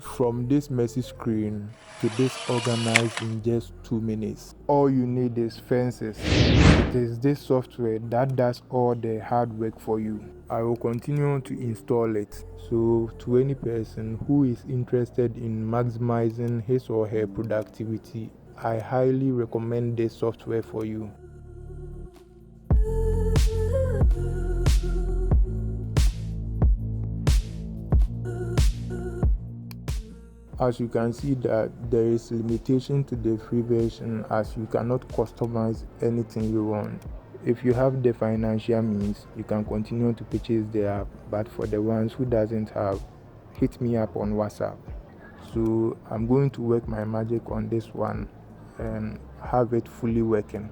From this messy screen to this organized in just 2 minutes. All you need is fences. It is this software that does all the hard work for you. I will continue to install it. So to any person who is interested in maximizing his or her productivity, I highly recommend this software for you. As you can see that there is limitation to the free version, as you cannot customize anything you want. If you have the financial means, you can continue to purchase the app, but for the ones who doesn't have, hit me up on WhatsApp. So I'm going to work my magic on this one and have it fully working.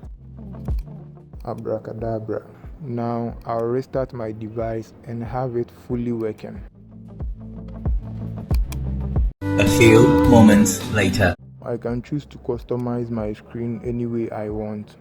Abracadabra. Now I'll restart my device and have it fully working. A few moments later. I can choose to customize my screen any way I want.